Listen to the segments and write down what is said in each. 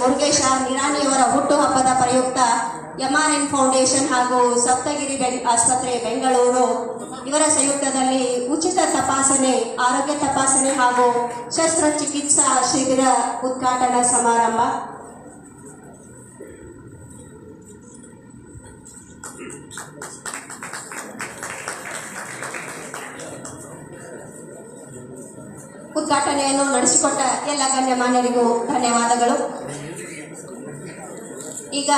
ಮುರುಗೇಶ ನಿರಾಣಿಯವರ ಹುಟ್ಟುಹಬ್ಬದ ಪ್ರಯುಕ್ತ MRN foundation ಹಾಗೂ ಸಪ್ತಗಿರಿ ಆಸ್ಪತ್ರೆ ಬೆಂಗಳೂರು ಇವರ ಸಂಯುಕ್ತದಲ್ಲಿ ಉಚಿತ ತಪಾಸಣೆ, ಆರೋಗ್ಯ ತಪಾಸಣೆ ಹಾಗೂ ಶಸ್ತ್ರಚಿಕಿತ್ಸಾ ಶಿಬಿರ ಉದ್ಘಾಟನಾ ಸಮಾರಂಭ. ಉದ್ಘಾಟನೆಯನ್ನು ನಡೆಸಿಕೊಟ್ಟ ಎಲ್ಲ ಗಣ್ಯಮಾನ್ಯರಿಗೂ ಧನ್ಯವಾದಗಳು. ಈಗ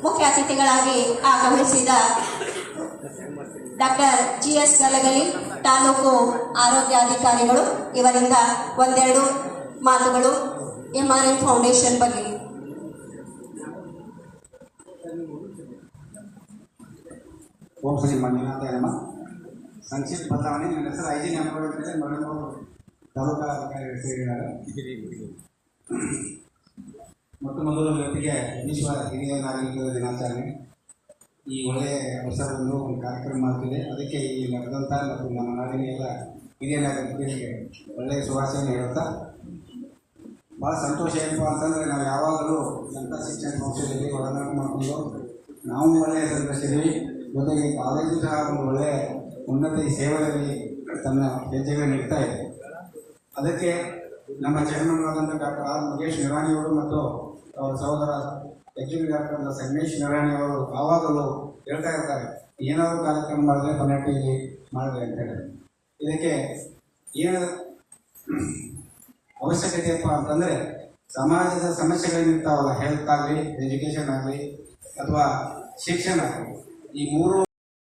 ಮುಖ್ಯ ಅತಿಥಿಗಳಾಗಿ ಆಗಮಿಸಿದ ಡಾಕ್ಟರ್ GS ಗಲಗಲಿ ತಾಲೂಕು ಆರೋಗ್ಯಾಧಿಕಾರಿಗಳು ಇವರಿಂದ ಒಂದೆರಡು ಮಾತುಗಳು MRN ಫೌಂಡೇಶನ್ ಬಗ್ಗೆ. ಓಂ ಶ್ರೀ ಮಂಜುನಾಥ ನಮ. ಸಂಕ್ಷಿಪ್ತ ಬದಲಾವಣೆ. ನನ್ನ ಹೆಸರು IG ನ್ಯಾಮಗೌಡ ಮರಳೂರು ತಾಲೂಕಾ ಅಧಿಕಾರಿ ಸೇರಿದ್ದಾರೆ. ಮೊದಲು ಜೊತೆಗೆ ವಿಶ್ವ ಹಿರಿಯ ನಾಗರಿಕರ ದಿನಾಚರಣೆ ಈ ಒಳ್ಳೆಯ ಅವಸರವನ್ನು ಒಂದು ಕಾರ್ಯಕ್ರಮ ಮಾಡ್ತಿದೆ. ಅದಕ್ಕೆ ಈ ನಡೆದಂಥ ಮತ್ತು ನಮ್ಮ ನಾಡಿನ ಎಲ್ಲ ಹಿರಿಯ ನಾಗರಿಕರಿಗೆ ಒಳ್ಳೆಯ ಶುಭಾಶಯ ಹೇಳುತ್ತಾ, ಭಾಳ ಸಂತೋಷ ಏನಪ್ಪ ಅಂತಂದರೆ ನಾವು ಯಾವಾಗಲೂ ಅಂಥ ಶಿಕ್ಷಣ ಸಂಸ್ಥೆಯಲ್ಲಿ ಒಡನಾಟ ಮಾಡಿಕೊಂಡು ನಾವು ಒಳ್ಳೆಯ ಸಂದರ್ಶಿದ್ದೀವಿ. ಜೊತೆಗೆ ಕಾಲೇಜು ಸಹ ಒಂದು ಒಳ್ಳೆಯ ಉನ್ನತ ಸೇವೆಯಲ್ಲಿ ತನ್ನ ಹೆಜ್ಜೆಗಳನ್ನು ಇಡ್ತಾ ಇದೆ. ಅದಕ್ಕೆ ನಮ್ಮ ಚೇರ್ಮನ್ಗಳಾದಂಥ ಡಾಕ್ಟರ್ R. ಮುರುಗೇಶ್ ನಿರಾಣಿಯವರು ಮತ್ತು ಅವರ ಸಹೋದರ ಎಕ್ಸಿಕ್ಯೂಟಿವ್ ಡಾಕ್ಟರ್ ಸಂಗಮೇಶ್ ನಿರಾಣಿಯವರು ಯಾವಾಗಲೂ ಹೇಳ್ತಾ ಇರ್ತಾರೆ, ಏನಾದರೂ ಕಾರ್ಯಕ್ರಮ ಮಾಡಿದ್ರೆ ಪನ್ನಟ್ಟಿಯಲ್ಲಿ ಮಾಡಿದೆ ಅಂತ ಹೇಳಿ. ಇದಕ್ಕೆ ಏನು ಅವಶ್ಯಕತೆಯಪ್ಪ ಅಂತಂದರೆ, ಸಮಾಜದ ಸಮಸ್ಯೆಗಳೇನಿರ್ತಾವಲ್ಲ, ಹೆಲ್ತ್ ಆಗಲಿ, ಎಜುಕೇಷನ್ ಆಗಲಿ ಅಥವಾ ಶಿಕ್ಷಣ ಆಗಲಿ, ಈ ಮೂರು